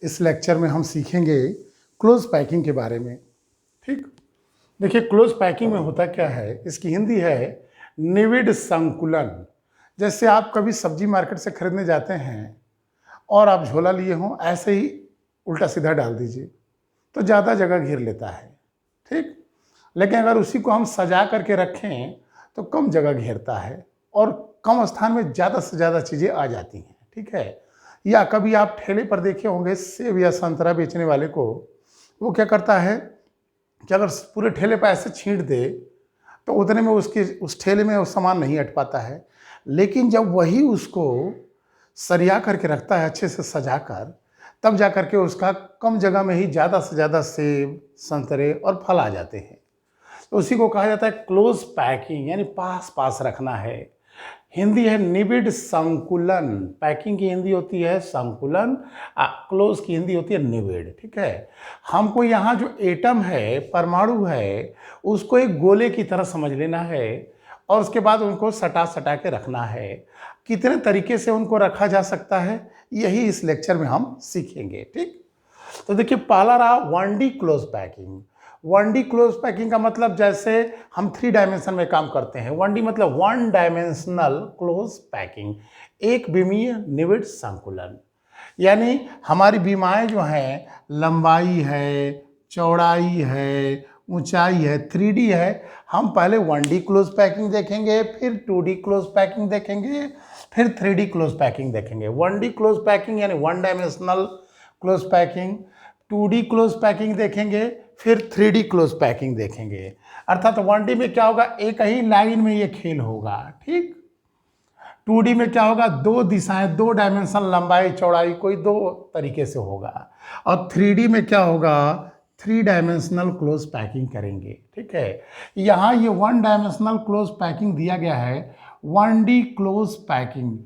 इस लेक्चर में हम सीखेंगे क्लोज पैकिंग के बारे में। ठीक, देखिए क्लोज पैकिंग में होता क्या है, इसकी हिंदी है निविड संकुलन। जैसे आप कभी सब्जी मार्केट से खरीदने जाते हैं और आप झोला लिए हों, ऐसे ही उल्टा सीधा डाल दीजिए तो ज़्यादा जगह घेर लेता है। ठीक, लेकिन अगर उसी को हम सजा करके रखें तो कम जगह घेरता है और कम स्थान में ज़्यादा से ज़्यादा चीज़ें आ जाती हैं। ठीक है, या कभी आप ठेले पर देखे होंगे सेब या संतरा बेचने वाले को, वो क्या करता है कि अगर पूरे ठेले पर ऐसे छींट दे तो उतने में उस ठेले में वो सामान नहीं अट पाता है। लेकिन जब वही उसको सरिया करके रखता है, अच्छे से सजा कर, तब जा करके उसका कम जगह में ही ज़्यादा से ज़्यादा सेब, संतरे और फल आ जाते हैं। तो उसी को कहा जाता है क्लोज पैकिंग, यानी पास पास रखना है। हिंदी है निबिड़ संकुलन। पैकिंग की हिंदी होती है संकुलन, क्लोज की हिंदी होती है निबिड़। ठीक है, हमको यहाँ जो एटम है, परमाणु है, उसको एक गोले की तरह समझ लेना है और उसके बाद उनको सटा सटा के रखना है। कितने तरीके से उनको रखा जा सकता है, यही इस लेक्चर में हम सीखेंगे। ठीक, तो देखिए पहला रहा 1D close packing. 1D close packing का मतलब जैसे हम 3 डायमेंशन में काम करते हैं। 1D मतलब 1 डायमेंशनल क्लोज पैकिंग, एक विमीय निविड़ संकुलन। यानी हमारी बीमाएं जो हैं, लंबाई है, चौड़ाई है, ऊंचाई है, 3D है। हम पहले 1D क्लोज पैकिंग देखेंगे, फिर 2D क्लोज पैकिंग देखेंगे, फिर 3D क्लोज पैकिंग देखेंगे। 1D क्लोज पैकिंग यानी 1 dimensional close packing, 2D close packing देखेंगे, फिर 3D क्लोज पैकिंग देखेंगे। अर्थात 1D में क्या होगा, एक ही लाइन में ये खेल होगा। ठीक, 2D में क्या होगा, 2 दिशाएं, 2 डायमेंशन, लंबाई चौड़ाई कोई 2 तरीके से होगा। और 3D में क्या होगा, 3 डायमेंशनल क्लोज पैकिंग करेंगे। ठीक है, यहाँ ये 1 डायमेंशनल क्लोज पैकिंग दिया गया है। 1D क्लोज पैकिंग,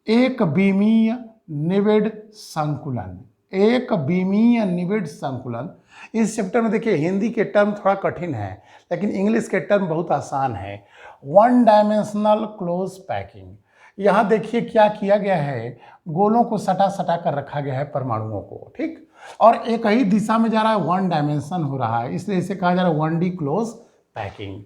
एक बीमीय निविड़ संकुलन, एक बीमीय निविड़ संकुलन। इस चैप्टर में देखिए हिंदी के टर्म थोड़ा कठिन है, लेकिन इंग्लिश के टर्म बहुत आसान है। 1 डायमेंशनल क्लोज पैकिंग, यहाँ देखिए क्या किया गया है, गोलों को सटा सटा कर रखा गया है परमाणुओं को। ठीक, और एक ही दिशा में जा रहा है, 1 डायमेंशन हो रहा है, इसलिए इसे कहा जा रहा है 1D क्लोज पैकिंग।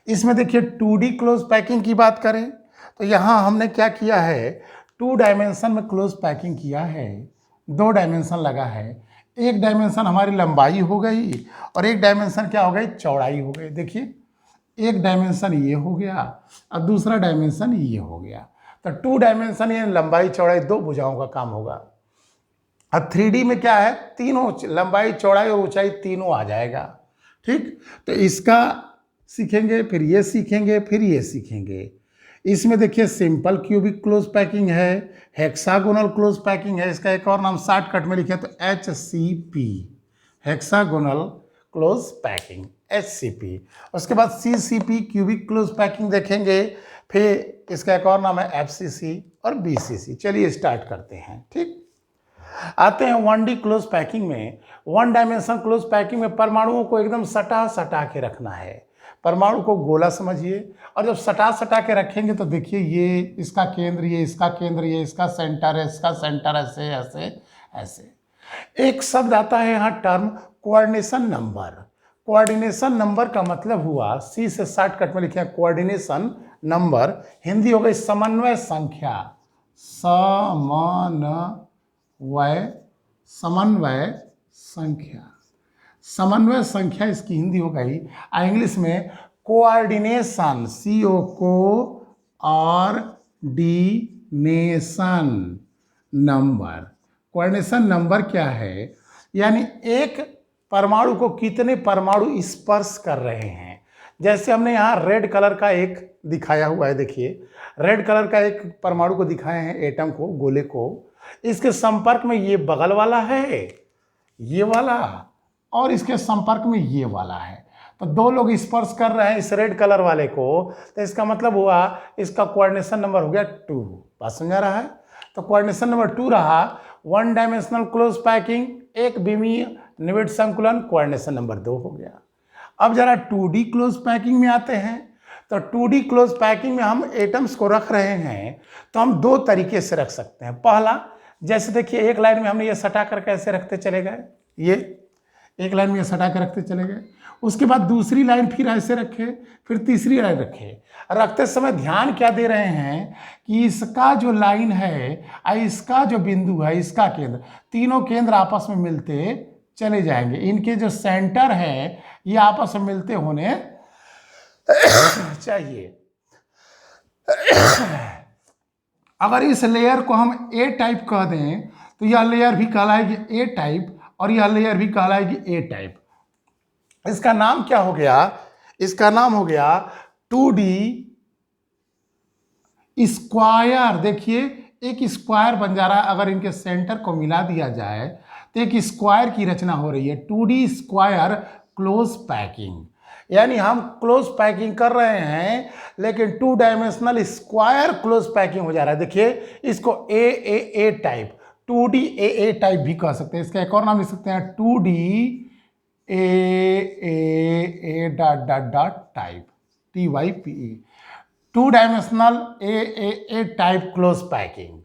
इसमें देखिए 2D क्लोज पैकिंग की बात करें तो यहाँ हमने क्या किया है, 2 डायमेंशन में क्लोज पैकिंग किया है। 2 डायमेंशन लगा है, एक डायमेंशन हमारी लंबाई हो गई और एक डायमेंशन क्या हो गई, चौड़ाई हो गई। देखिए एक डायमेंशन ये हो गया और दूसरा डायमेंशन ये हो गया। तो 2 डायमेंशन यानी लंबाई चौड़ाई 2 भुजाओं का काम होगा। अब 3D में क्या है, तीनों लंबाई चौड़ाई और ऊंचाई तीनों आ जाएगा। ठीक, तो इसका सीखेंगे, फिर ये सीखेंगे, फिर ये सीखेंगे। इसमें देखिए सिंपल क्यूबिक क्लोज पैकिंग है, हेक्सागोनल क्लोज पैकिंग है, इसका एक और नाम शॉर्टकट में लिखे तो HCP, hexagonal close packing, HCP। उसके बाद CCP क्यूबिक क्लोज पैकिंग देखेंगे, फिर इसका एक और नाम है FCC और BCC। चलिए स्टार्ट करते हैं। ठीक, आते हैं 1D क्लोज पैकिंग में। 1 डायमेंशन क्लोज पैकिंग में परमाणुओं को एकदम सटा सटा के रखना है। परमाणु को गोला समझिए, और जब सटा सटा के रखेंगे तो देखिए ये इसका केंद्र, ये इसका केंद्र, ये इसका सेंटर है, इसका सेंटर, ऐसे ऐसे ऐसे। एक शब्द आता है यहाँ term coordination number. Coordination number का मतलब हुआ, C से शॉर्टकट में लिखे कोऑर्डिनेशन नंबर, हिंदी हो गई समन्वय संख्या। समन्वय संख्या, समन्वय संख्या इसकी हिंदी हो गई। इंग्लिश में coordination, coordination number. Coordination number क्या है, यानी एक परमाणु को कितने परमाणु स्पर्श कर रहे हैं। जैसे हमने यहाँ रेड कलर का एक दिखाया हुआ है, देखिए रेड कलर का एक परमाणु को दिखाए हैं, एटम को, गोले को। इसके संपर्क में ये बगल वाला है, ये वाला, और इसके संपर्क में ये वाला है। तो 2 लोग स्पर्श कर रहे हैं इस रेड कलर वाले को, तो इसका मतलब हुआ इसका कोऑर्डिनेशन नंबर हो गया 2। बात समझा रहा है, तो कोऑर्डिनेशन नंबर 2 रहा। 1 डायमेंशनल क्लोज पैकिंग, एक विमीय निविड़ संकुलन, कोऑर्डिनेशन नंबर 2 हो गया। अब जरा 2D क्लोज पैकिंग में आते हैं। तो 2D क्लोज पैकिंग में हम एटम्स को रख रहे हैं तो हम 2 तरीके से रख सकते हैं। पहला, जैसे देखिए एक लाइन में हमने ये सटा कर कैसे रखते चले गए, ये एक लाइन में ये सटा कर रखते चले गए, उसके बाद दूसरी लाइन फिर ऐसे रखे, फिर तीसरी लाइन रखे। रखते समय ध्यान क्या दे रहे हैं कि इसका जो लाइन है और इसका जो बिंदु है, इसका केंद्र, तीनों केंद्र आपस में मिलते चले जाएंगे। इनके जो सेंटर है ये आपस में मिलते होने चाहिए। अगर इस लेयर को हम ए टाइप कह दें तो यह लेयर भी कहलाएगी ए टाइप और यह लेयर भी कहलाएगी ए टाइप। इसका नाम क्या हो गया, इसका नाम हो गया 2D स्क्वायर। देखिए एक स्क्वायर बन जा रहा है, अगर इनके सेंटर को मिला दिया जाए तो एक स्क्वायर की रचना हो रही है। 2D स्क्वायर क्लोज पैकिंग, यानी हम क्लोज पैकिंग कर रहे हैं लेकिन 2 डायमेंशनल स्क्वायर क्लोज पैकिंग हो जा रहा है। देखिए इसको ए टाइप, 2D ए टाइप भी कह सकते हैं। इसका एक और नाम लिख सकते हैं 2D A dot type, TYPE, 2 dimensional A type close packing,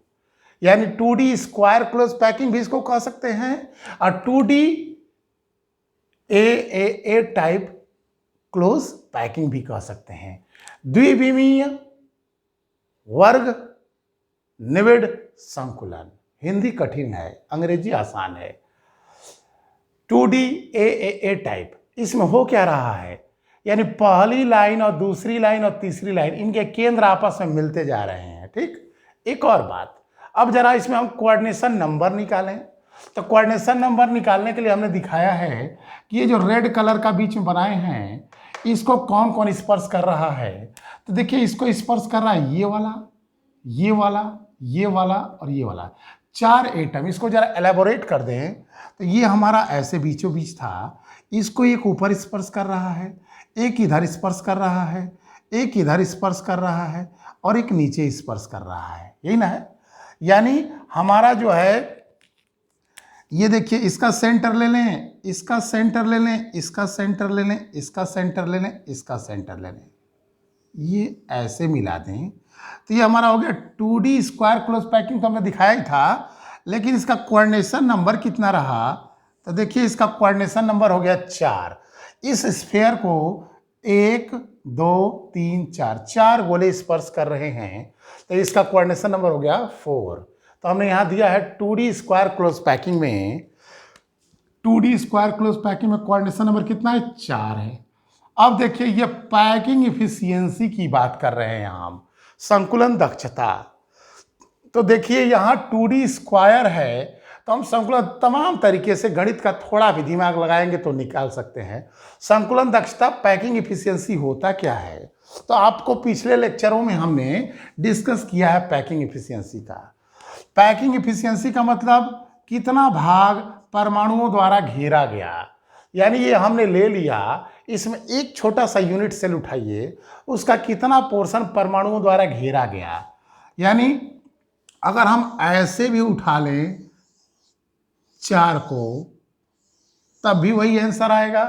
यानी 2D स्क्वायर क्लोज पैकिंग भी इसको कह सकते हैं और 2D ए टाइप क्लोज पैकिंग भी कह सकते हैं। द्विविमीय वर्ग निविड संकुलन, हिंदी कठिन है, अंग्रेजी आसान है। 2D ए टाइप, इसमें हो क्या रहा है, यानी पहली लाइन और दूसरी लाइन और तीसरी लाइन इनके केंद्र आपस में मिलते जा रहे हैं। ठीक, एक और बात, अब जरा इसमें हम कोऑर्डिनेशन नंबर निकालें। तो कोऑर्डिनेशन नंबर निकालने के लिए हमने दिखाया है कि ये जो रेड कलर का बीच में बनाए हैं इसको कौन कौन स्पर्श कर रहा है। तो देखिए इसको स्पर्श कर रहा है ये वाला, ये वाला, ये वाला और ये वाला, 4 एटम। इसको जरा एलेबोरेट कर दें तो ये हमारा ऐसे बीचों बीच था, इसको एक ऊपर स्पर्श कर रहा है, एक इधर स्पर्श कर रहा है, एक इधर स्पर्श कर रहा है और एक नीचे स्पर्श कर रहा है, यही ना है। यानी हमारा जो है ये देखिए इसका सेंटर ले लें, इसका सेंटर ले लें, इसका सेंटर ले लें, इसका सेंटर ले लें, इसका सेंटर ले लें, ये ऐसे मिला दें तो ये हमारा हो गया 2D स्क्वायर क्लोज पैकिंग। तो हमने दिखाया ही था, लेकिन इसका कोऑर्डिनेशन नंबर कितना रहा, तो देखिए इसका कोऑर्डिनेशन नंबर हो गया 4। इस स्फीयर को 1 2 3 4 गोले स्पर्श कर रहे हैं तो इसका कोऑर्डिनेशन नंबर हो गया 4। तो हमने यहाँ दिया है 2D स्क्वायर क्लोज पैकिंग में, 2D स्क्वायर क्लोज पैकिंग में कोऑर्डिनेशन नंबर कितना है, 4 है। अब देखिए ये पैकिंग इफिशियंसी की बात कर रहे हैं हम, संकुलन दक्षता। तो देखिए यहाँ 2D स्क्वायर है तो हम संकुलन तमाम तरीके से, गणित का थोड़ा भी दिमाग लगाएंगे तो निकाल सकते हैं। संकुलन दक्षता, पैकिंग इफिशियंसी होता क्या है, तो आपको पिछले लेक्चरों में हमने डिस्कस किया है पैकिंग इफिशियंसी का। पैकिंग इफिशियंसी का मतलब कितना भाग परमाणुओं द्वारा घेरा गया, यानी ये हमने ले लिया, इसमें एक छोटा सा यूनिट सेल उठाइए, उसका कितना पोर्शन परमाणुओं द्वारा घेरा गया। यानी अगर हम ऐसे भी उठा लें 4 को तब भी वही आंसर आएगा,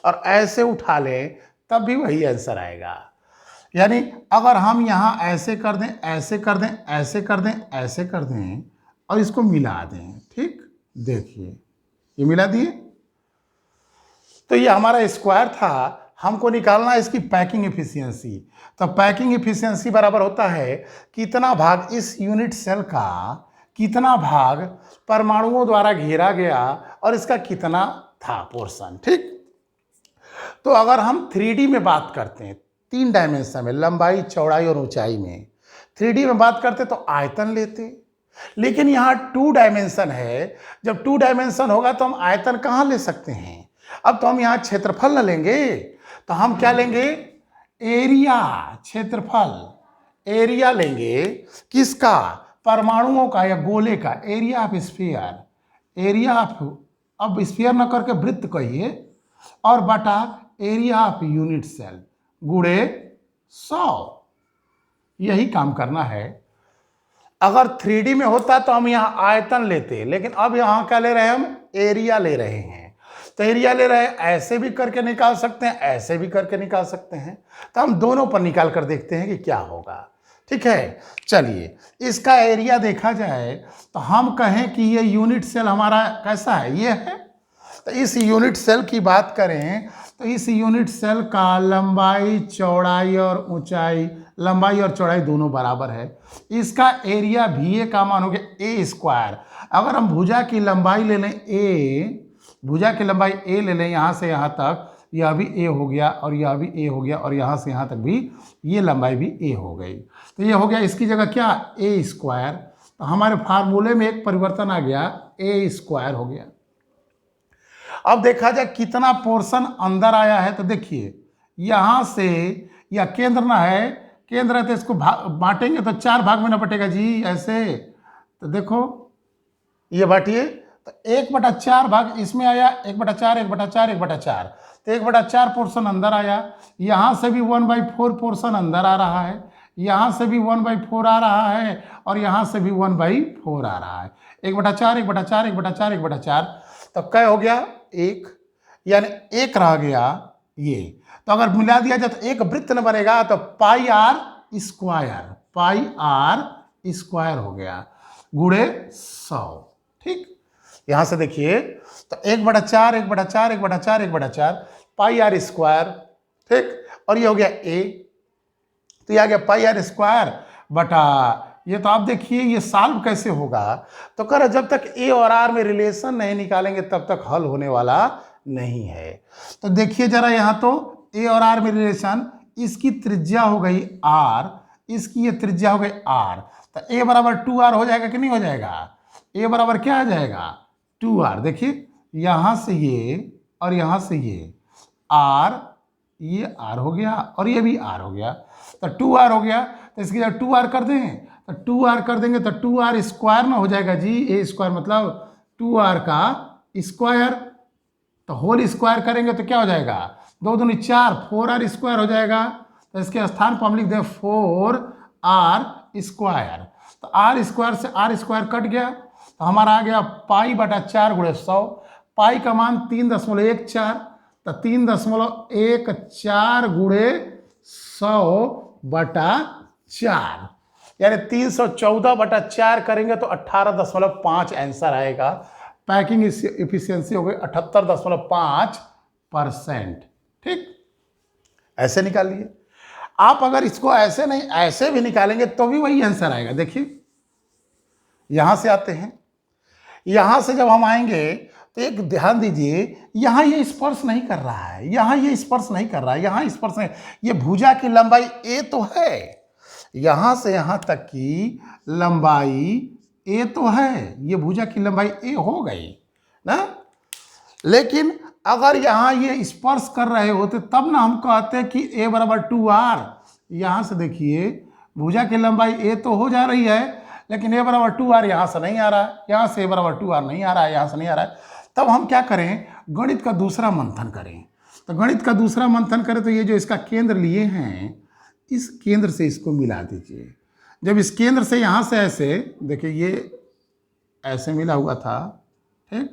और ऐसे उठा लें तब भी वही आंसर आएगा। यानी अगर हम यहाँ ऐसे कर दें, ऐसे कर दें, ऐसे कर दें, ऐसे कर दें और इसको मिला दें, ठीक, देखिए ये मिला दिए, तो ये हमारा स्क्वायर था। हमको निकालना है इसकी पैकिंग इफिशियंसी। तो पैकिंग इफिशियंसी बराबर होता है कितना भाग इस यूनिट सेल का, कितना भाग परमाणुओं द्वारा घेरा गया और इसका कितना था पोर्शन। ठीक, तो अगर हम 3D में बात करते हैं, 3 डायमेंशन में, लंबाई चौड़ाई और ऊंचाई में 3D में बात करते तो आयतन लेते, लेकिन यहाँ 2 डायमेंशन है। जब 2 डायमेंशन होगा तो हम आयतन कहाँ ले सकते हैं। अब तो हम यहाँ क्षेत्रफल न लेंगे, तो हम क्या लेंगे, एरिया, क्षेत्रफल, एरिया लेंगे किसका, परमाणुओं का या गोले का, area of sphere, area of, अब स्फीयर न करके वृत्त कहिए, और बटा एरिया ऑफ यूनिट सेल गुणे 100, यही काम करना है। अगर 3D में होता तो हम यहाँ आयतन लेते, लेकिन अब यहाँ क्या ले रहे हैं, हम एरिया ले रहे हैं। तो एरिया ले रहे हैं, ऐसे भी करके निकाल सकते हैं, ऐसे भी करके निकाल सकते हैं। तो हम दोनों पर निकाल कर देखते हैं कि क्या होगा। ठीक है। चलिए, इसका एरिया देखा जाए तो हम कहें कि ये यूनिट सेल हमारा कैसा है, ये है। तो इस यूनिट सेल की बात करें तो इस यूनिट सेल का लंबाई चौड़ाई और ऊंचाई, लंबाई और चौड़ाई दोनों बराबर है। इसका एरिया भी ए का मान हो गया ए स्क्वायर। अगर हम भुजा की लंबाई ले लें ए, भुजा की लंबाई ए ले लें यहाँ से यहाँ तक, यह भी ए हो गया और यह भी ए हो गया और यहाँ से यहाँ तक भी ये लंबाई भी ए हो गई। तो ये हो गया इसकी जगह क्या, ए स्क्वायर। तो हमारे फार्मूले में एक परिवर्तन आ गया, ए स्क्वायर हो गया। अब देखा जाए कितना पोर्शन अंदर आया है, तो देखिए यहाँ से यह केंद्र ना है, केंद्र है तो इसको बांटेंगे तो 4 भाग में ना बटेगा जी ऐसे। तो देखो ये बांटिए तो 1/4 भाग इसमें आया, 1/4 1/4 1/4, तो 1/4 पोर्शन अंदर आया। यहाँ से भी 1/4 पोर्शन अंदर आ रहा है, यहाँ से भी 1/4 आ रहा है और यहाँ से भी 1/4 आ रहा है। 1/4 1/4 1/4 1/4, तो क्या हो गया 1, यानी 1 रह गया ये। तो अगर मिला दिया जाए तो एक वृत्त न बनेगा, तो पाई आर स्क्वायर हो गया गुणे 100। ठीक, यहां से देखिए तो 1/4 1/4 1/4 1/4 पाई आर स्क्वायर। ठीक, और ये हो गया ए, तो ये आ गया पाई आर स्क्वायर बटा ये। तो आप देखिए ये सॉल्व कैसे होगा, तो कह रहे जब तक ए और आर में रिलेशन नहीं निकालेंगे तब तक हल होने वाला नहीं है। तो देखिए जरा यहाँ तो ए और आर में रिलेशन, इसकी त्रिज्या हो गई आर, इसकी ये त्रिज्या हो गई आर, तो ए बराबर 2r हो जाएगा कि नहीं हो जाएगा। ए बराबर क्या आ जाएगा 2r। देखिए यहाँ से ये और यहाँ से ये r, ये r हो गया और ये भी r हो गया, तो 2r हो गया। तो इसकी जगह 2r कर दें, तो 2r कर देंगे तो 2r स्क्वायर में हो जाएगा जी। ए स्क्वायर मतलब 2r का स्क्वायर, तो होल स्क्वायर करेंगे तो क्या हो जाएगा 2 दूनी 4, 4r स्क्वायर हो जाएगा। तो इसके स्थान पर हम लिख दें 4r स्क्वायर। तो r स्क्वायर से r स्क्वायर कट गया, तो हमारा आ गया पाई/4 गुणे 100। पाई का मान 3.14, तो 3.14 गुणे 100/4, यानी 314/4 करेंगे तो 18.5 आंसर आएगा। पैकिंग इफिशियंसी हो गई 78.5%। ठीक, ऐसे निकाल लिए आप। अगर इसको ऐसे नहीं ऐसे भी निकालेंगे तो भी वही आंसर आएगा। देखिए यहां से आते हैं, यहां से जब हम आएंगे तो एक ध्यान दीजिए, यहां ये स्पर्श नहीं कर रहा है, यहां ये स्पर्श नहीं कर रहा है, यहां स्पर्श नहीं। ये भुजा की लंबाई ए तो है, यहां से यहां तक की लंबाई ए तो है, ये भुजा की लंबाई ए हो गई ना। लेकिन अगर यहाँ ये स्पर्श कर रहे होते तब ना हम कहते कि ए बराबर 2r। यहाँ से देखिए भुजा की लंबाई ए तो हो जा रही है, लेकिन ए बराबर 2r यहाँ से नहीं आ रहा है, यहाँ से ए बराबर 2r नहीं आ रहा है, यहाँ से नहीं आ रहा है। तब हम क्या करें, गणित का दूसरा मंथन करें। तो गणित का दूसरा मंथन करें तो ये जो इसका केंद्र लिए हैं, इस केंद्र से इसको मिला दीजिए। जब इस केंद्र से यहाँ से ऐसे देखिए ये ऐसे मिला हुआ था, ठीक,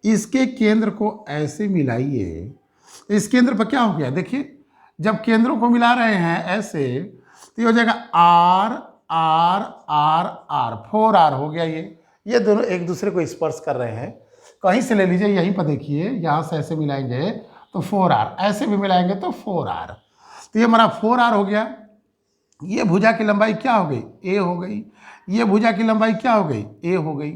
इसके केंद्र को ऐसे मिलाइए, इस केंद्र पर क्या हो गया देखिए, जब केंद्रों को मिला रहे हैं ऐसे तो ये हो जाएगा are are are are, 4r हो गया। ये दोनों एक दूसरे को स्पर्श कर रहे हैं। कहीं से ले लीजिए, यहीं पर देखिए यहाँ से ऐसे मिलाएंगे तो 4r, ऐसे भी मिलाएंगे तो 4r, तो ये हमारा 4r हो गया। ये भुजा की लंबाई क्या हो गई ए हो गई, ये भुजा की लंबाई क्या हो गई ए हो गई।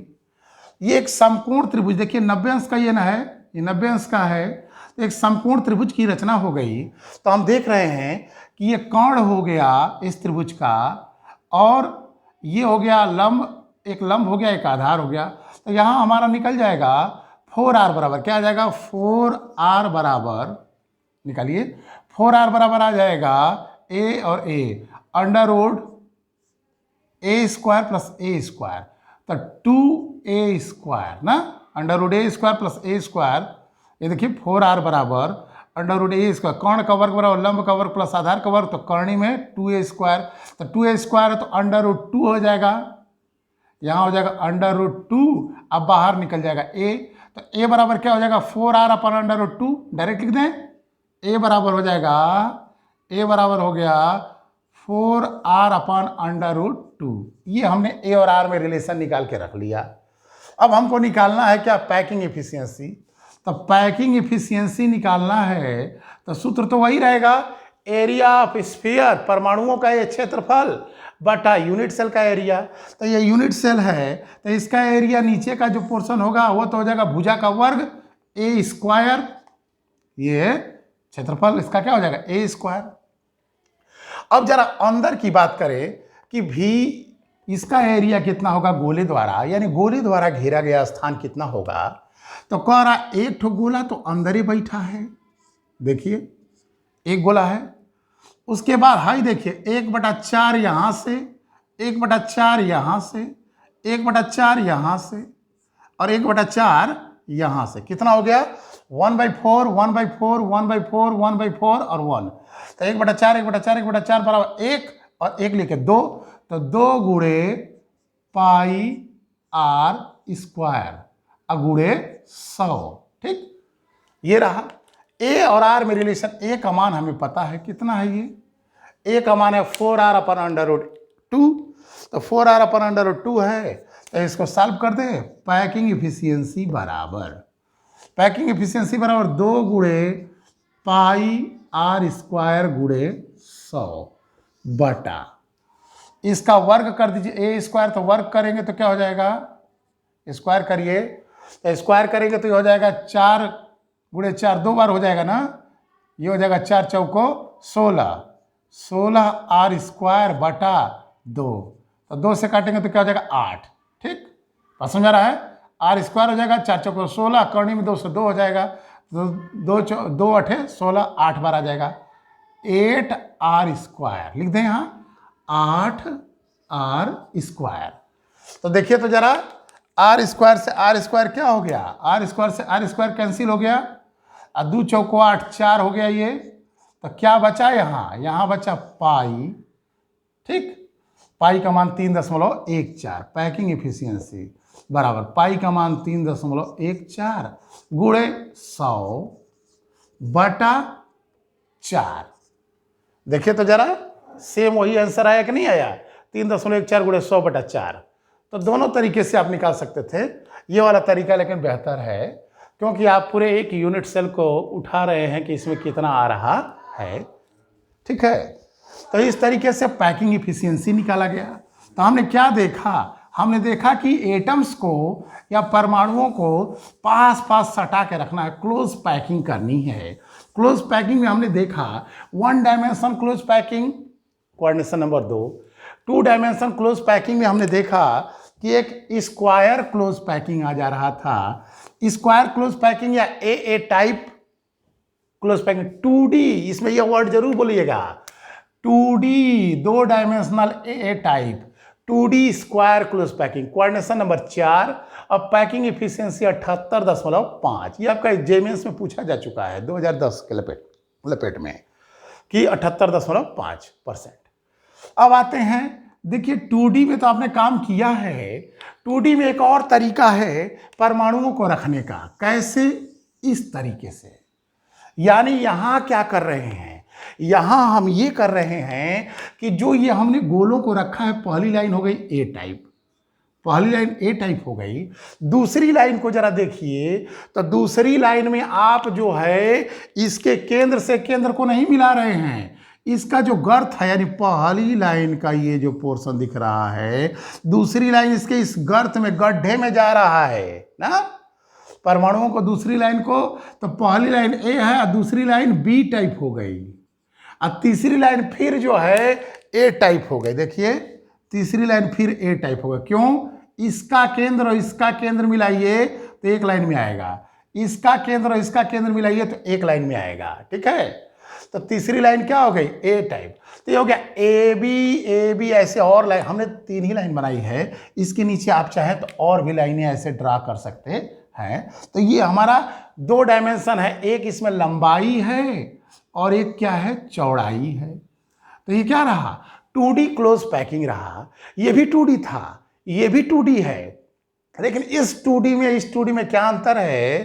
ये एक समकोण त्रिभुज, देखिए 90 अंश का ये ना है, ये 90 अंश का है, तो एक समकोण त्रिभुज की रचना हो गई। तो हम देख रहे हैं कि ये कर्ण हो गया इस त्रिभुज का, और ये हो गया लंब, एक लंब हो गया, एक आधार हो गया। तो यहाँ हमारा निकल जाएगा 4r बराबर क्या आ जाएगा, 4r बराबर निकालिए, 4r बराबर आ जाएगा a और a under root a square plus a square, तो 2a स्क्वायर ना, under root a square plus a square. ये देखिए 4r बराबर अंडर रूट a स्क्वायर, कर्ण का वर्ग बराबर लंब का वर्ग प्लस आधार का वर्ग, तो कर्णी में 2a स्क्वायर, तो 2a स्क्वायर है तो अंडर रूट 2 हो जाएगा, यहाँ हो जाएगा अंडर रूट 2, अब बाहर निकल जाएगा a, तो a बराबर क्या हो जाएगा 4r अपन अंडर रूट 2, डायरेक्ट लिख दें। a बराबर हो जाएगा, a बराबर हो गया 4r/√2। ये हमने ए और आर में रिलेशन निकाल के रख लिया। अब हमको निकालना है क्या, पैकिंग एफिशिएंसी। तो पैकिंग एफिशिएंसी निकालना है तो सूत्र तो वही रहेगा, एरिया ऑफ स्फीयर, परमाणुओं का ये क्षेत्रफल बटा यूनिट सेल का एरिया। तो ये यूनिट सेल है तो इसका एरिया नीचे का जो पोर्शन होगा वो तो हो जाएगा भुजा का वर्ग a²। ये क्षेत्रफल इसका क्या हो जाएगा, a²। अब जरा अंदर की बात करें कि भी इसका एरिया कितना होगा गोले द्वारा, यानी गोले द्वारा घेरा गया स्थान कितना होगा। तो कह रहा एक ठो गोला तो अंदर ही बैठा है, देखिए एक गोला है। उसके बाद हाई देखिए 1/4 यहाँ से, 1/4 यहाँ से, 1/4 यहाँ से और 1/4 यहाँ से, कितना हो गया 1/4, 1/4, 1/4, 1/4 और 1। तो 1/4, 1/4, 1/4 बराबर 1 और 1 लिखे 2, तो 2 गुणे πr² अगुणे 100। ठीक, ये रहा ए और आर में रिलेशन। ए का मान हमें पता है कितना है, ये ए का मान है 4r/√2। तो 4r/√2 है, तो इसको सॉल्व कर दे। पैकिंग एफिशिएंसी बराबर 2 गुणे πr² गुणे 100 बटा इसका वर्ग कर दीजिए, a² तो वर्ग करेंगे तो क्या हो जाएगा, स्क्वायर करिए तो स्क्वायर करेंगे तो ये हो जाएगा 4 गुणे 4, 2 बार हो जाएगा ना, ये हो जाएगा 4 चौको 16, 16r² बटा 2। तो 2 से काटेंगे तो क्या हो जाएगा 8। ठीक, बात समझ आ रहा है, r² हो जाएगा 4 चौको 16, करनी में 2 से 2 हो जाएगा, तो 2 8 16, 8 बार आ जाएगा 8r²। लिख दें यहाँ 8r²। तो देखिए तो जरा r² से r² क्या हो गया, r² से r² कैंसिल हो गया, 2 चौको 8, 4 हो गया ये। तो क्या बचा यहाँ बचा पाई। ठीक, पाई का मान 3.14। पैकिंग एफिशिएंसी बराबर पाई का मान 3.14 गुणे 100 बटा 4। देखिए तो जरा सेम वही आंसर आया कि नहीं आया, 3.14 गुणे 100 बटा 4। तो दोनों तरीके से आप निकाल सकते थे, ये वाला तरीका लेकिन बेहतर है क्योंकि आप पूरे एक यूनिट सेल को उठा रहे हैं कि इसमें कितना आ रहा है। ठीक है, तो इस तरीके से पैकिंग एफिशिएंसी निकाला गया। तो हमने क्या देखा, हमने देखा कि एटम्स को या परमाणुओं को पास पास सटा के रखना है, क्लोज पैकिंग करनी है। क्लोज पैकिंग में हमने देखा 1 dimension close packing, coordination number 2। 2 dimension close packing में हमने देखा कि एक स्क्वायर क्लोज पैकिंग आ जा रहा था। स्क्वायर क्लोज पैकिंग या ए टाइप क्लोज पैकिंग, 2D, इसमें यह वर्ड जरूर बोलिएगा, 2D 2 dimensional A type 2D square close packing, coordination number 4 और पैकिंग एफिशिएंसी 78.5। ये आपका जेमेंस में पूछा जा चुका है 2010 के लपेट में कि 78.5%। अब आते हैं, देखिए 2D में तो आपने काम किया है, 2D में एक और तरीका है परमाणुओं को रखने का। कैसे, इस तरीके से, यानी यहाँ क्या कर रहे हैं, यहाँ हम ये कर रहे हैं कि जो ये हमने गोलों को रखा है, पहली लाइन हो गई ए टाइप, पहली लाइन ए टाइप हो गई। दूसरी लाइन को जरा देखिए, तो दूसरी लाइन में आप जो है इसके केंद्र से केंद्र को नहीं मिला रहे हैं, इसका जो गर्त है, यानी पहली लाइन का ये जो पोर्शन दिख रहा है, दूसरी लाइन इसके इस गर्त में, गड्ढे में जा रहा है ना। परमाणुओं को दूसरी लाइन को, तो पहली लाइन ए है और दूसरी लाइन बी टाइप हो गई और तीसरी लाइन फिर जो है ए टाइप हो गई। देखिए तीसरी लाइन फिर ए टाइप हो गई, क्यों, इसका केंद्र और इसका केंद्र मिलाइए तो एक लाइन में आएगा, इसका केंद्र और इसका केंद्र मिलाइए तो एक लाइन में आएगा। ठीक है, तो तीसरी लाइन क्या हो गई, ए टाइप। तो ये हो गया ए बी ऐसे और लाइन, हमने 3 ही लाइन बनाई है, इसके नीचे आप चाहें तो और भी लाइनें ऐसे ड्रा कर सकते हैं। तो ये हमारा 2 डायमेंशन है, एक इसमें लंबाई है और एक क्या है, चौड़ाई है। तो ये क्या रहा, 2D क्लोज पैकिंग रहा। ये भी 2D था, ये भी 2D है, लेकिन इस 2D में इस 2D में क्या अंतर है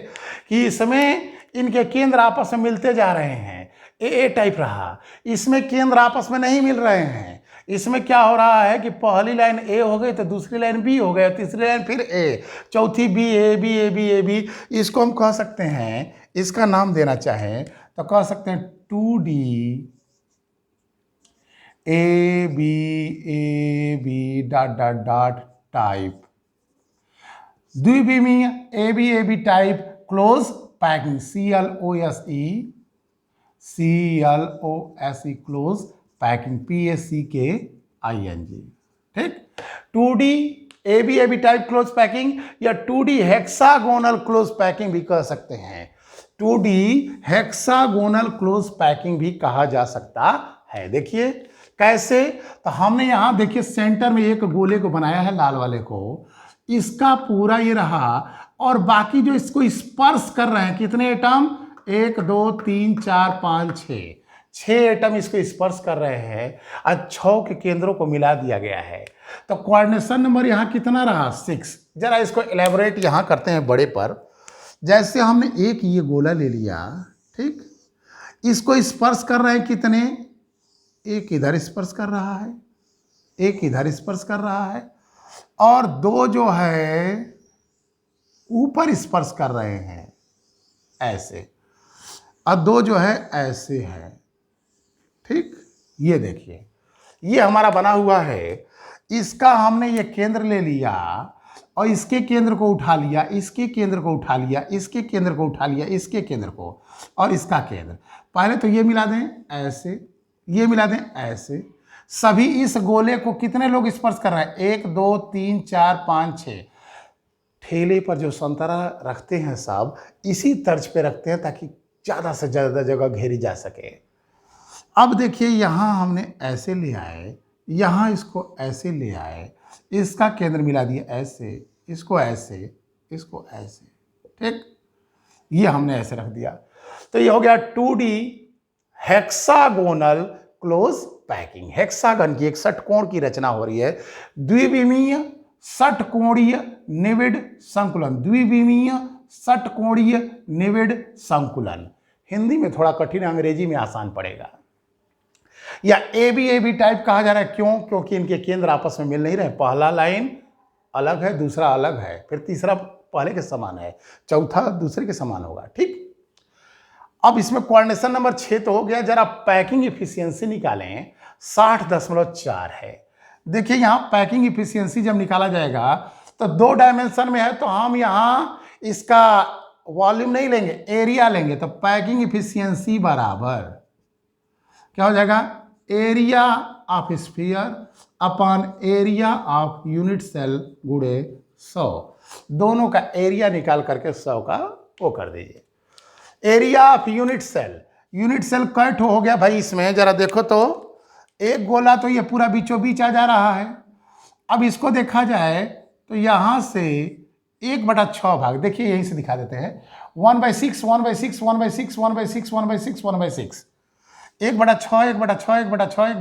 कि इसमें इनके केंद्र आपस में मिलते जा रहे हैं, ए टाइप रहा, इसमें केंद्र आपस में नहीं मिल रहे हैं, इसमें क्या हो रहा है कि पहली लाइन ए हो गई तो दूसरी लाइन बी हो गई, तीसरी लाइन फिर ए, चौथी B A B A B A B. इसको हम कह सकते हैं, इसका नाम देना चाहें तो कह सकते हैं 2D A B dot dot dot type, द्विविमीय A B type close packing, CLOSE close packing, PACKING। ठीक, 2D A B type close packing या 2D हेक्सागोनल क्लोज पैकिंग भी कह सकते हैं, 2D हेक्सागोनल क्लोज पैकिंग भी कहा जा सकता है। देखिए कैसे, तो हमने यहां देखिए सेंटर में एक गोले को बनाया है, लाल वाले को, इसका पूरा ये रहा, और बाकी जो इसको स्पर्श कर रहे हैं कितने एटम, 1 2 3 4 5 6 एटम इसको स्पर्श कर रहे हैं और 6 के केंद्रों को मिला दिया गया है। तो कोऑर्डिनेशन नंबर यहां कितना रहा, 6। जरा इसको एलेबोरेट यहां करते हैं बड़े पर। जैसे हमने एक ये गोला ले लिया, ठीक, इसको स्पर्श कर रहे हैं कितने, एक इधर स्पर्श कर रहा है, एक इधर स्पर्श कर रहा है, और 2 जो है ऊपर स्पर्श कर रहे हैं ऐसे, और 2 जो है ऐसे है। ठीक, ये देखिए ये हमारा बना हुआ है, इसका हमने ये केंद्र ले लिया और इसके केंद्र को उठा लिया, इसके केंद्र को उठा लिया, इसके केंद्र को उठा लिया, इसके केंद्र को, और इसका केंद्र। पहले तो ये मिला दें ऐसे, ये मिला दें ऐसे। सभी इस गोले को कितने लोग स्पर्श कर रहे हैं, 1 2 3 4 5 6। ठेले पर जो संतरा रखते हैं सब इसी तर्ज पे रखते हैं ताकि ज़्यादा से ज़्यादा जगह घेरी जा सके। अब देखिए यहाँ हमने ऐसे ले आए, यहाँ इसको ऐसे ले आए, इसका केंद्र मिला दिया ऐसे, इसको ऐसे, इसको ऐसे। ठीक, ये हमने ऐसे रख दिया। तो ये हो गया 2D hexagonal close packing. Hexagon की एक षटकोण की रचना हो रही है, द्विविमीय षटकोणीय निविड संकुलन, द्विविमीय षटकोणीय निविड संकुलन। हिंदी में थोड़ा कठिन, अंग्रेजी में आसान पड़ेगा। या ए बी टाइप कहा जा रहा है, क्यों, क्योंकि इनके केंद्र आपस में मिल नहीं रहे। पहला लाइन अलग है, दूसरा अलग है, फिर तीसरा पहले के समान है, चौथा दूसरे के समान होगा। ठीक, अब इसमें कोऑर्डिनेशन नंबर 6 तो हो गया। जरा पैकिंग इफिशियंसी निकालें, 60.4 है। देखिए यहाँ पैकिंग इफिशियंसी जब निकाला जाएगा तो 2 डायमेंशन में है, तो हम यहाँ इसका वॉल्यूम नहीं लेंगे, एरिया लेंगे। तो पैकिंग इफिशियंसी बराबर क्या हो जाएगा, area of sphere upon area of unit cell गुणे 100। दोनों का एरिया निकाल करके 100 का वो कर दीजिए। Area of unit cell cut हो गया भाई। इसमें जरा देखो तो एक गोला तो ये पूरा बीचों बीच आ जा रहा है। अब इसको देखा जाए तो यहाँ से 1/6 भाग, देखिए यहीं से दिखा देते हैं, 1/6 1/6 1/6 1/6 1/6 1/6, 1/6 1/6 1/6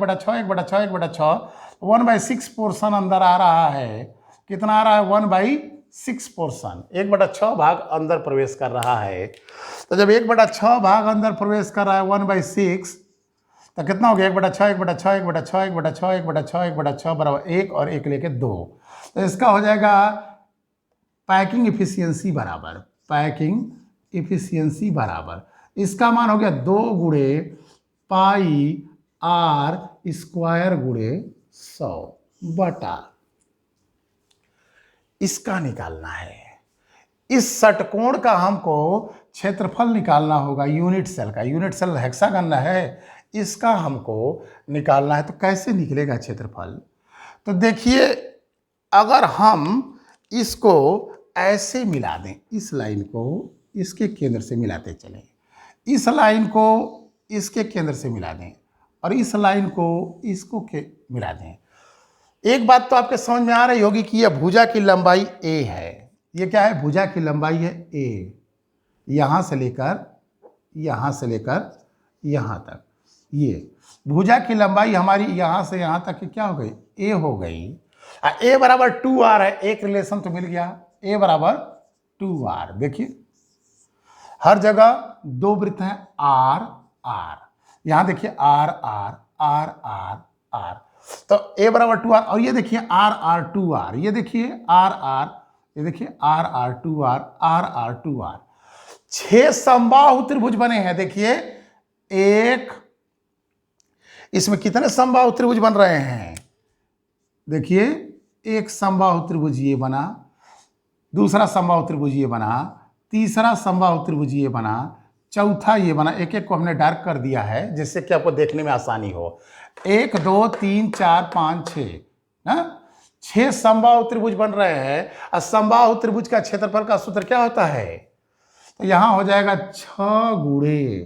1/6 1/6 1/6, 1/6 पोर्शन अंदर आ रहा है। कितना आ रहा है, 1/6 पोर्शन, 1/6 भाग अंदर प्रवेश कर रहा है। तो जब 1/6 भाग अंदर प्रवेश कर रहा है 1/6, तो कितना हो गया, 1/6 1/6 1/6 1/6 1/6 1/6 बराबर 1 और 1 लेके 2। तो इसका हो जाएगा पैकिंग इफिशियंसी बराबर, पैकिंग इफिशियंसी बराबर, इसका मान हो गया 2 गुणे पाई आर स्क्वायर गुणे 100 बटा, इसका निकालना है। इस षटकोण का हमको क्षेत्रफल निकालना होगा, यूनिट सेल का। यूनिट सेल हेक्सागन है, इसका हमको निकालना है। तो कैसे निकलेगा क्षेत्रफल, तो देखिए अगर हम इसको ऐसे मिला दें, इस लाइन को इसके केंद्र से मिलाते चलें, इस लाइन को इसके केंद्र से मिला दें, और इस लाइन को इसको मिला दें। एक बात तो आपके समझ में आ रही होगी कि यह भुजा की लंबाई a है। ये क्या है, भुजा की लंबाई है a, यहाँ से लेकर यहाँ तक। ये भुजा की लंबाई हमारी यहाँ से यहाँ तक की क्या हो गई, a हो गई। a बराबर 2r है, एक रिलेशन तो मिल गया, a बराबर 2r। देखिए हर जगह 2 वृत्त हैं, r r, यहाँ देखिए r r r r r। तो A बराबर 2R, और ये देखिए RR2R, ये देखिए RR, ये देखिए RR2R, RR2R। 6 समबाहु त्रिभुज बने हैं। देखिए एक, इसमें कितने समबाहु त्रिभुज बन रहे हैं? देखिए एक समबाहु त्रिभुज ये बना, दूसरा समबाहु त्रिभुज ये बना, तीसरा समबाहु त्रिभुज ये बना, चौथा ये बना। एक एक को हमने डार्क कर दिया है जिससे कि आपको देखने में आसानी हो। 1 2 3 4 5 6, ना 6 समबाहु त्रिभुज बन रहे हैं। और समबाहु त्रिभुज का क्षेत्रफल का सूत्र क्या होता है? तो यहां हो जाएगा 6 गुणे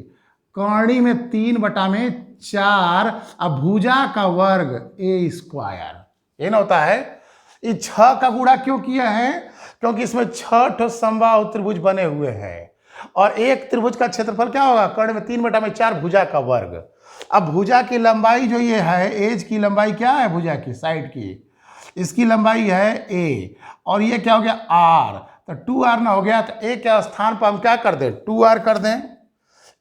कौणी में 3/4 और भुजा का वर्ग A²। ये ना होता है। ये 6 का गुणा क्यों किया है? क्योंकि इसमें 6 ठो समबाहु त्रिभुज बने हुए हैं, और एक त्रिभुज का क्षेत्रफल क्या होगा? कर्ण में 3/4 भुजा का वर्ग। अब भुजा की लंबाई जो ये है, एज की लंबाई क्या है भुजा की साइड की? इसकी लंबाई है a, और ये क्या हो गया r, तो 2r ना हो गया। तो a के स्थान पर हम क्या कर दें? 2r कर दें।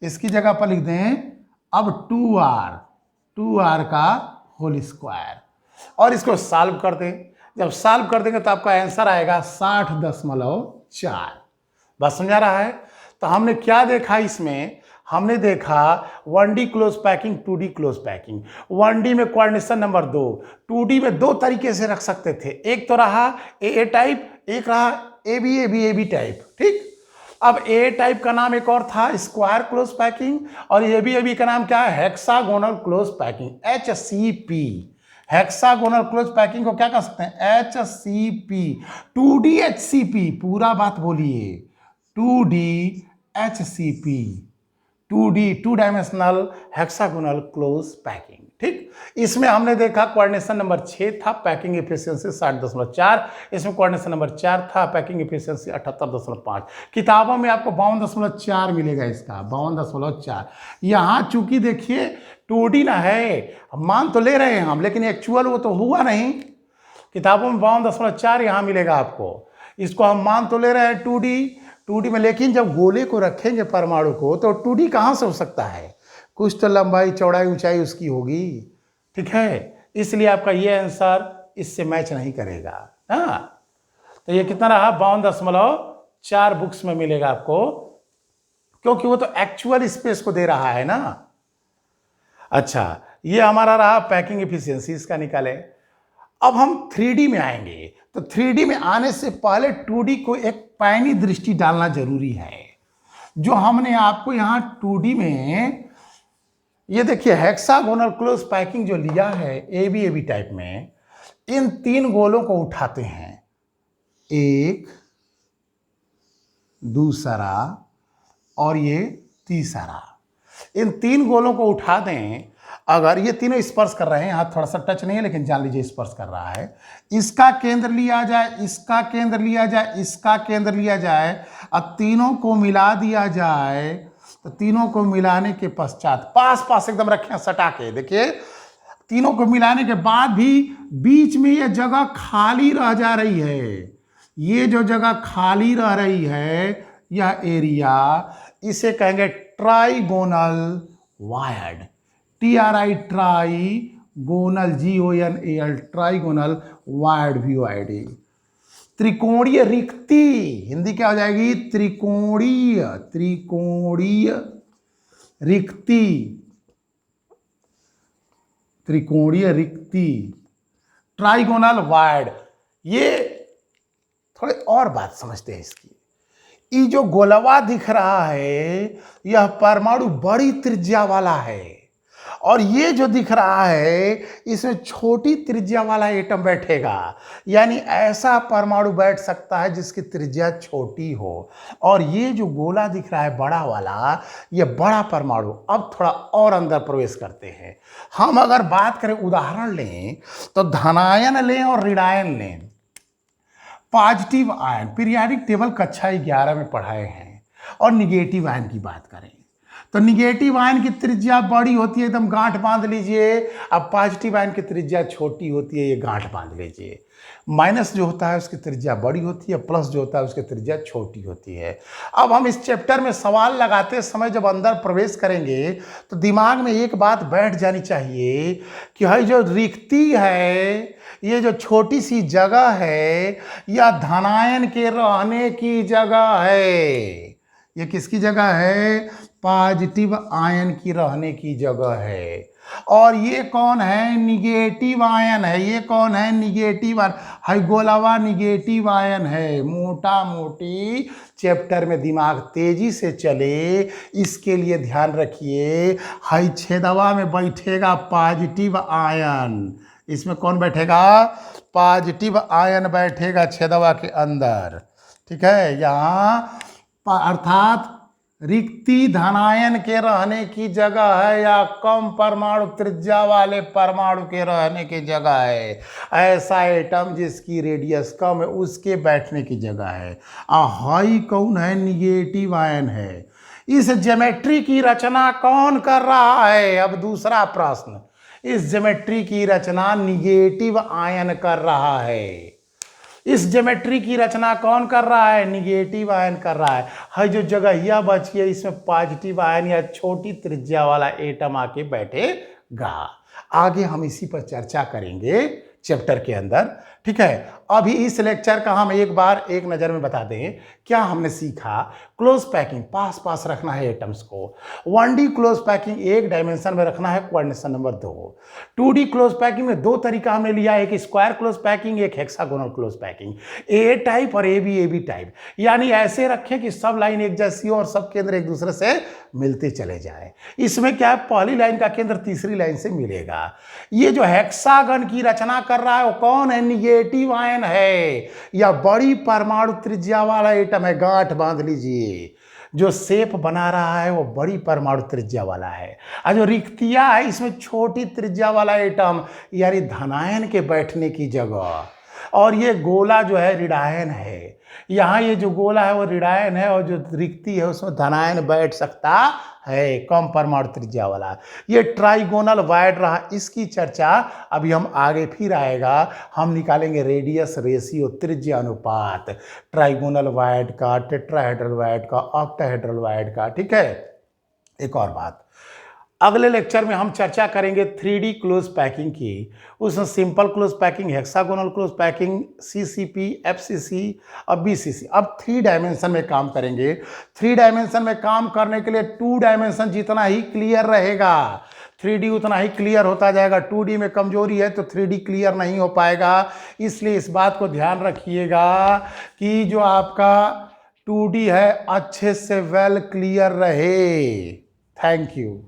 इसकी जगह पर लिख दें अब 2r का होल स्क्वायर, और इसको सॉल्व कर दें। जब सॉल्व कर देंगे तो आपका आंसर आएगा 60.4। बस समझा रहा है? तो हमने क्या देखा इसमें? हमने देखा 1D close packing, 2D close packing. 1D में कोऑर्डिनेशन नंबर 2, 2D में 2 तरीके से रख सकते थे। एक तो रहा AA टाइप, एक रहा AB टाइप। ठीक, अब A टाइप का नाम एक और था स्क्वायर क्लोज पैकिंग, और AB का नाम क्या है? Hexagonal close packing, HCP। Hexagonal close packing को क्या कर सकते हैं? HCP। 2D HCP, पूरा बात बोलिए। 2D HCP, 2D 2 dimensional hexagonal close packing. ठीक, इसमें हमने देखा कोऑर्डिनेशन नंबर 6 था पैकिंग एफिशिएंसी 60.4, इसमें कोऑर्डिनेशन नंबर 4 था पैकिंग एफिशिएंसी 78.5। किताबों में आपको 52.4 मिलेगा, इसका 52.4। यहाँ चूंकि देखिए 2D ना है, मान तो ले रहे हैं हम, लेकिन एक्चुअल वो तो हुआ नहीं। किताबों में 52.4 यहाँ मिलेगा आपको। इसको हम मान तो ले रहे हैं 2D में, लेकिन जब गोले को रखेंगे परमाणु को, तो 2D कहाँ से हो सकता है? कुछ तो लंबाई चौड़ाई ऊंचाई उसकी होगी। ठीक है, इसलिए आपका ये आंसर इससे मैच नहीं करेगा। हाँ, तो ये कितना रहा? 52.4 बुक्स में मिलेगा आपको, क्योंकि वो तो एक्चुअल स्पेस को दे रहा है ना। अच्छा, ये हमारा रहा पैकिंग एफिशिएंसी, इसका निकाले। अब हम 3D में आएंगे, तो 3D में आने से पहले 2D को एक पैनी दृष्टि डालना जरूरी है। जो हमने आपको यहाँ 2D में, ये देखिए हेक्सागोनल क्लोज पैकिंग जो लिया है AB टाइप में, इन 3 गोलों को उठाते हैं, एक, दूसरा और ये तीसरा। इन 3 गोलों को उठा दें। अगर ये तीनों स्पर्श कर रहे हैं, यहाँ थोड़ा सा टच नहीं है लेकिन जान लीजिए स्पर्श कर रहा है। इसका केंद्र लिया जाए, इसका केंद्र लिया जाए, इसका केंद्र लिया जाए, अब तीनों को मिला दिया जाए। तो तीनों को मिलाने के पश्चात पास पास एकदम रखें सटा के, देखिए तीनों को मिलाने के बाद भी बीच में ये जगह खाली रह जा रही है। ये जो जगह खाली रह रही है, यह एरिया, इसे कहेंगे trigonal wired. TRI trigonal, GONAL, trigonal wired VOID। त्रिकोणीय रिक्ति, हिंदी क्या हो जाएगी? त्रिकोणीय रिक्ति, त्रिकोणीय रिक्ति, ट्राइगोनल वायर्ड। ये थोड़ी और बात समझते हैं इसकी। ये जो गोलवा दिख रहा है, यह परमाणु बड़ी त्रिज्या वाला है, और ये जो दिख रहा है इसमें छोटी त्रिज्या वाला एटम बैठेगा। यानी ऐसा परमाणु बैठ सकता है जिसकी त्रिज्या छोटी हो। और ये जो गोला दिख रहा है बड़ा वाला, ये बड़ा परमाणु। अब थोड़ा और अंदर प्रवेश करते हैं। हम अगर बात करें, उदाहरण लें तो धनायन लें और ऋणायन लें। पॉजिटिव आयन पीरियाडिक टेबल कक्षा 11 में पढ़ाए हैं, और निगेटिव आयन की बात करें तो निगेटिव आयन की त्रिज्या बड़ी होती है, एकदम गांठ बांध लीजिए। अब पॉजिटिव आयन की त्रिज्या छोटी होती है, ये गांठ बांध लीजिए। माइनस जो होता है उसकी त्रिज्या बड़ी होती है, प्लस जो होता है उसकी त्रिज्या छोटी होती है। अब हम इस चैप्टर में सवाल लगाते समय जब अंदर प्रवेश करेंगे तो दिमाग में एक बात बैठ जानी चाहिए कि भाई जो रिक्ति है, ये जो छोटी सी जगह है, यह धनायन के रहने की जगह है। ये किसकी जगह है? पॉजिटिव आयन की रहने की जगह है। और ये कौन है? निगेटिव आयन है। ये कौन है? Negative ion. हाई गोलावा निगेटिव आयन है। मोटा मोटी चैप्टर में दिमाग तेजी से चले, इसके लिए ध्यान रखिए। हाई छेदवा में बैठेगा पॉजिटिव आयन। इसमें कौन बैठेगा? पॉजिटिव आयन बैठेगा छेदवा के अंदर। ठीक है, यहाँ अर्थात रिक्ति धनायन के रहने की जगह है या कम परमाणु त्रिज्या वाले परमाणु के रहने की जगह है। ऐसा एटम जिसकी रेडियस कम है उसके बैठने की जगह है। हाई कौन है? निगेटिव आयन है। इस ज्योमेट्री की रचना कौन कर रहा है? अब दूसरा प्रश्न, इस ज्योमेट्री की रचना निगेटिव आयन कर रहा है। इस ज्योमेट्री की रचना कौन कर रहा है? निगेटिव आयन कर रहा है। जो जगह यह बची है इसमें पॉजिटिव आयन या छोटी त्रिज्या वाला एटम आके बैठेगा। आगे हम इसी पर चर्चा करेंगे चैप्टर के अंदर। ठीक है, अभी इस लेक्चर का हम एक बार एक नज़र में बता दें क्या हमने सीखा। क्लोज पैकिंग, पास पास रखना है एटम्स को। 1D क्लोज पैकिंग एक डायमेंशन में रखना है, coordination number 2। 2D close packing में दो तरीका हमने लिया, एक स्क्वायर क्लोज पैकिंग, एक हेक्सागोनल क्लोज पैकिंग। ए टाइप और AB टाइप, यानी ऐसे रखें कि सब लाइन एक जैसी हो और सब केंद्र एक दूसरे से मिलते चले जाए। इसमें क्या है, पहली लाइन का केंद्र तीसरी लाइन से मिलेगा। ये जो हेक्सागन की रचना कर रहा है वो कौन है? निगेटिव आयन है या बड़ी परमाणु त्रिज्या वाला एटम है। गांठ बांध लीजिए, जो शेप बना रहा है वो बड़ी परमाणु त्रिज्या वाला है। और जो रिक्तियां है इसमें छोटी त्रिज्या वाला एटम यानी धनायन के बैठने की जगह। और ये गोला जो है ऋणायन है। यहाँ ये जो गोला है वो ऋणायन है और जो रिक्ति है उसमें धनायन बैठ सकता है, कम परमाणु त्रिज्या वाला। ये ट्राइगोनल वायड रहा, इसकी चर्चा अभी हम आगे फिर आएगा। हम निकालेंगे रेडियस रेशियो, त्रिज्या अनुपात ट्राइगोनल वायड का, टेट्राहेड्रल वायड का, ऑक्टाहेड्रल वायड का। ठीक है, एक और बात, अगले लेक्चर में हम चर्चा करेंगे 3D क्लोज पैकिंग की। उसमें simple close packing, hexagonal close packing, CCP, FCC और BCC। अब 3 डायमेंशन में काम करेंगे। 3 डायमेंशन में काम करने के लिए 2 डायमेंशन जितना ही क्लियर रहेगा 3D उतना ही क्लियर होता जाएगा। 2D में कमजोरी है तो 3D क्लियर नहीं हो पाएगा। इसलिए इस बात को ध्यान रखिएगा कि जो आपका 2D है अच्छे से वेल क्लियर रहे। Thank you.